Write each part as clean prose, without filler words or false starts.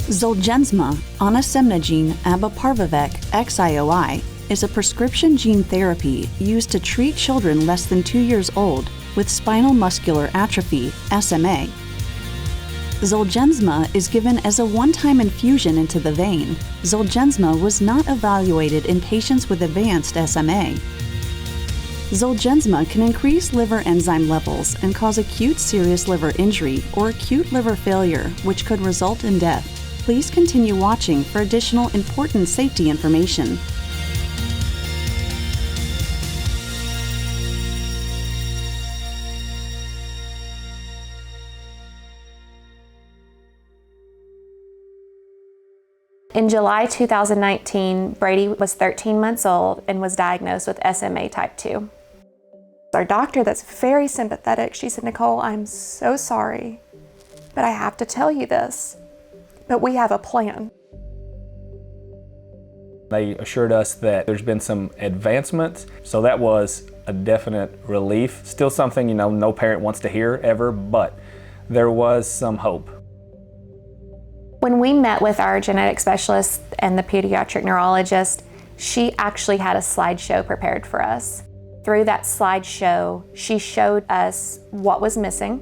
ZOLGENSMA, onasemnogene abeparvovec-xioi, is a prescription gene therapy used to treat children less than 2 years old with spinal muscular atrophy, SMA. ZOLGENSMA is given as a one-time infusion into the vein. ZOLGENSMA was not evaluated in patients with advanced SMA. ZOLGENSMA can increase liver enzyme levels and cause acute serious liver injury or acute liver failure, which could result in death. Please continue watching for additional important safety information. In July 2019, Brady was 13 months old and was diagnosed with SMA type 2. Our doctor, that's very sympathetic, she said, "Nicole, I'm so sorry, but I have to tell you this, but we have a plan." They assured us that there's been some advancements, so that was a definite relief. Still something, no parent wants to hear ever, but there was some hope. When we met with our genetic specialist and the pediatric neurologist, she actually had a slideshow prepared for us. Through that slideshow, she showed us what was missing.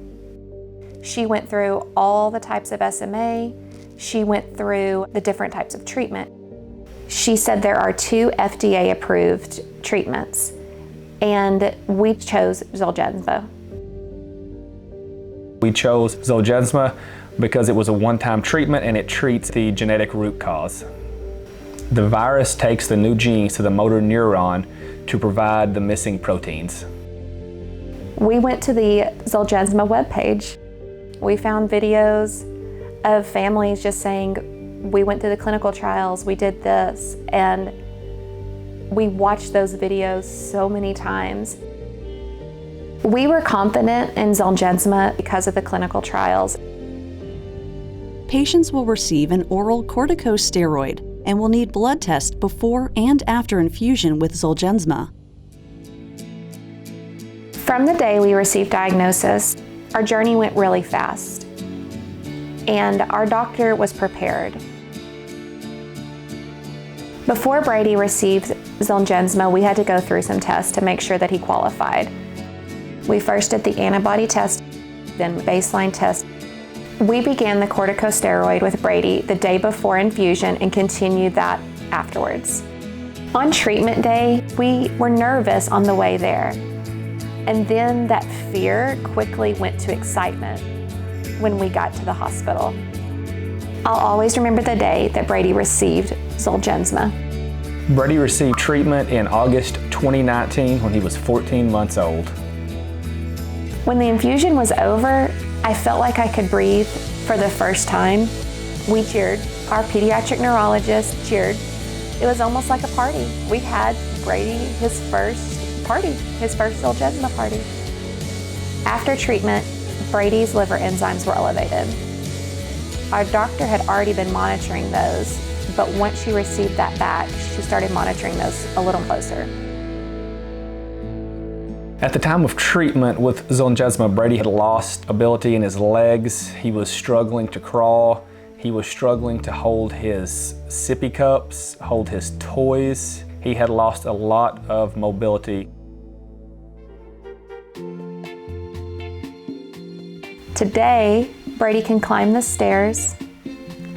She went through all the types of SMA. She went through the different types of treatment. She said there are 2 FDA-approved treatments, and we chose ZOLGENSMA. We chose ZOLGENSMA because it was a one-time treatment and it treats the genetic root cause. The virus takes the new genes to the motor neuron to provide the missing proteins. We went to the ZOLGENSMA webpage. We found videos of families just saying, "We went through the clinical trials, we did this," and we watched those videos so many times. We were confident in ZOLGENSMA because of the clinical trials. Patients will receive an oral corticosteroid and will need blood tests before and after infusion with ZOLGENSMA. From the day we received diagnosis, our journey went really fast, and our doctor was prepared. Before Brady received ZOLGENSMA, we had to go through some tests to make sure that he qualified. We first did the antibody test, then baseline test. We began the corticosteroid with Brady the day before infusion and continued that afterwards. On treatment day, we were nervous on the way there. And then that fear quickly went to excitement when we got to the hospital. I'll always remember the day that Brady received ZOLGENSMA. Brady received treatment in August 2019 when he was 14 months old. When the infusion was over, I felt like I could breathe for the first time. We cheered. Our pediatric neurologist cheered. It was almost like a party. We had Brady his first party, his first ZOLGENSMA party. After treatment, Brady's liver enzymes were elevated. Our doctor had already been monitoring those, but once she received that back, she started monitoring those a little closer. At the time of treatment with ZOLGENSMA, Brady had lost ability in his legs. He was struggling to crawl. He was struggling to hold his sippy cups, hold his toys. He had lost a lot of mobility. Today, Brady can climb the stairs.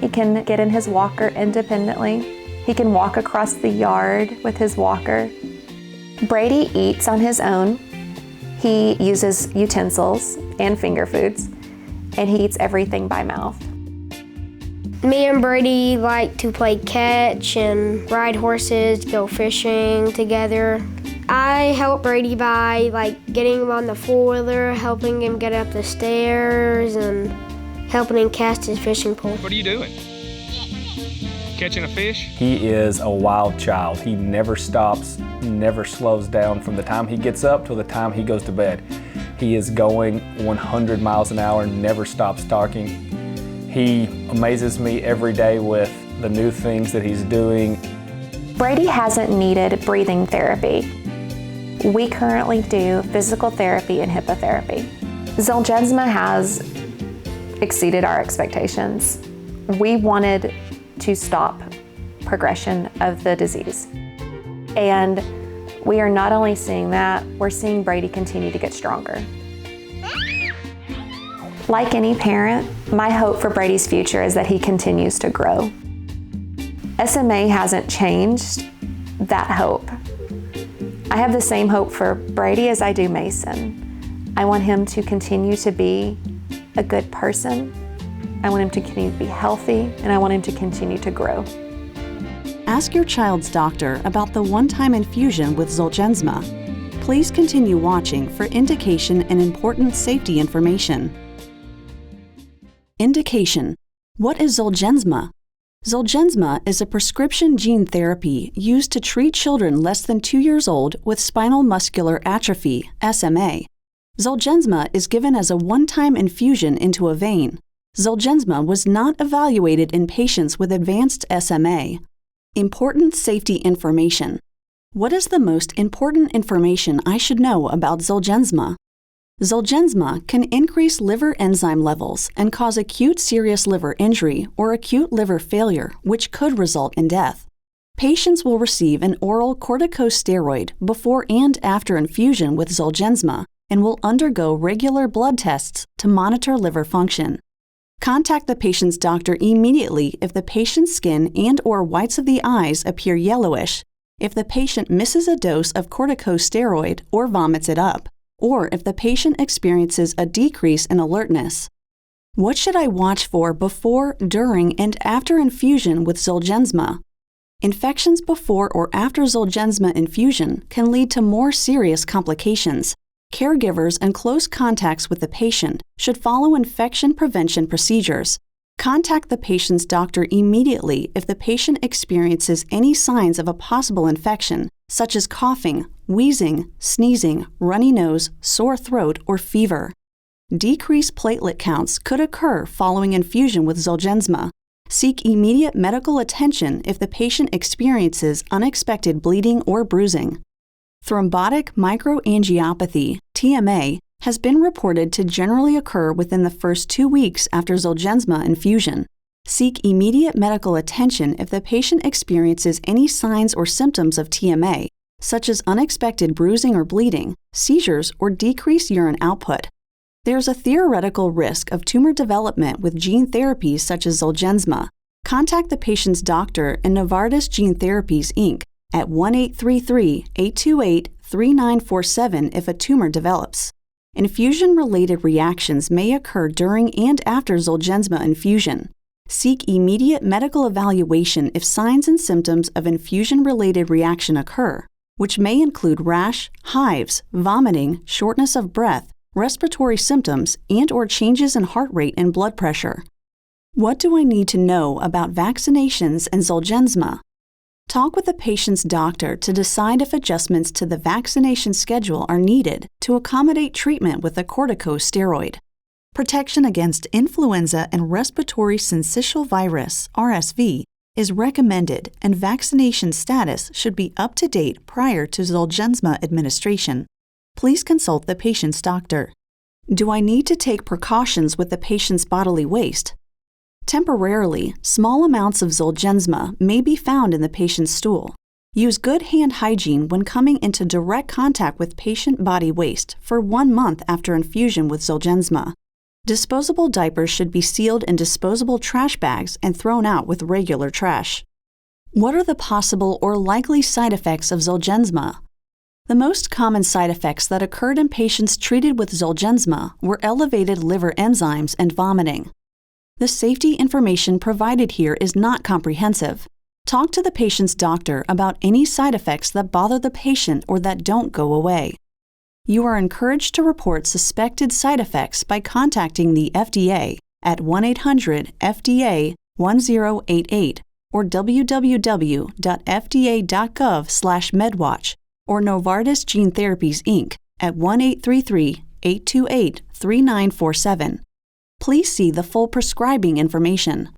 He can get in his walker independently. He can walk across the yard with his walker. Brady eats on his own. He uses utensils and finger foods, and he eats everything by mouth. Me and Brady like to play catch and ride horses, go fishing together. I help Brady by getting him on the four-wheeler, helping him get up the stairs, and helping him cast his fishing pole. What are you doing? Catching a fish? He is a wild child. He never stops, never slows down from the time he gets up till the time he goes to bed. He is going 100 miles an hour, never stops talking. He amazes me every day with the new things that he's doing. Brady hasn't needed breathing therapy. We currently do physical therapy and hippotherapy. ZOLGENSMA has exceeded our expectations. We wanted to stop progression of the disease. And we are not only seeing that, we're seeing Brady continue to get stronger. Like any parent, my hope for Brady's future is that he continues to grow. SMA hasn't changed that hope. I have the same hope for Brady as I do Mason. I want him to continue to be a good person. I want him to continue to be healthy, and I want him to continue to grow. Ask your child's doctor about the one-time infusion with ZOLGENSMA. Please continue watching for indication and important safety information. Indication. What is ZOLGENSMA? ZOLGENSMA is a prescription gene therapy used to treat children less than 2 years old with spinal muscular atrophy, SMA. ZOLGENSMA is given as a one-time infusion into a vein. ZOLGENSMA was not evaluated in patients with advanced SMA. Important safety information. What is the most important information I should know about ZOLGENSMA? ZOLGENSMA can increase liver enzyme levels and cause acute serious liver injury or acute liver failure, which could result in death. Patients will receive an oral corticosteroid before and after infusion with ZOLGENSMA and will undergo regular blood tests to monitor liver function. Contact the patient's doctor immediately if the patient's skin and/or whites of the eyes appear yellowish, if the patient misses a dose of corticosteroid or vomits it up, or if the patient experiences a decrease in alertness. What should I watch for before, during, and after infusion with ZOLGENSMA? Infections before or after ZOLGENSMA infusion can lead to more serious complications. Caregivers and close contacts with the patient should follow infection prevention procedures. Contact the patient's doctor immediately if the patient experiences any signs of a possible infection, such as coughing, wheezing, sneezing, runny nose, sore throat, or fever. Decreased platelet counts could occur following infusion with ZOLGENSMA. Seek immediate medical attention if the patient experiences unexpected bleeding or bruising. Thrombotic microangiopathy, TMA, has been reported to generally occur within the first 2 weeks after ZOLGENSMA infusion. Seek immediate medical attention if the patient experiences any signs or symptoms of TMA, such as unexpected bruising or bleeding, seizures, or decreased urine output. There's a theoretical risk of tumor development with gene therapies such as ZOLGENSMA. Contact the patient's doctor and Novartis Gene Therapies, Inc. at 1-833-828-3947 if a tumor develops. Infusion-related reactions may occur during and after ZOLGENSMA infusion. Seek immediate medical evaluation if signs and symptoms of infusion-related reaction occur, which may include rash, hives, vomiting, shortness of breath, respiratory symptoms, and/or changes in heart rate and blood pressure. What do I need to know about vaccinations and ZOLGENSMA? Talk with the patient's doctor to decide if adjustments to the vaccination schedule are needed to accommodate treatment with a corticosteroid. Protection against influenza and respiratory syncytial virus, RSV, is recommended, and vaccination status should be up to date prior to ZOLGENSMA administration. Please consult the patient's doctor. Do I need to take precautions with the patient's bodily waste? Temporarily, small amounts of ZOLGENSMA may be found in the patient's stool. Use good hand hygiene when coming into direct contact with patient body waste for 1 month after infusion with ZOLGENSMA. Disposable diapers should be sealed in disposable trash bags and thrown out with regular trash. What are the possible or likely side effects of ZOLGENSMA? The most common side effects that occurred in patients treated with ZOLGENSMA were elevated liver enzymes and vomiting. The safety information provided here is not comprehensive. Talk to the patient's doctor about any side effects that bother the patient or that don't go away. You are encouraged to report suspected side effects by contacting the FDA at 1-800-FDA-1088 or www.fda.gov/medwatch or Novartis Gene Therapies, Inc. at 1-833-828-3947. Please see the full prescribing information.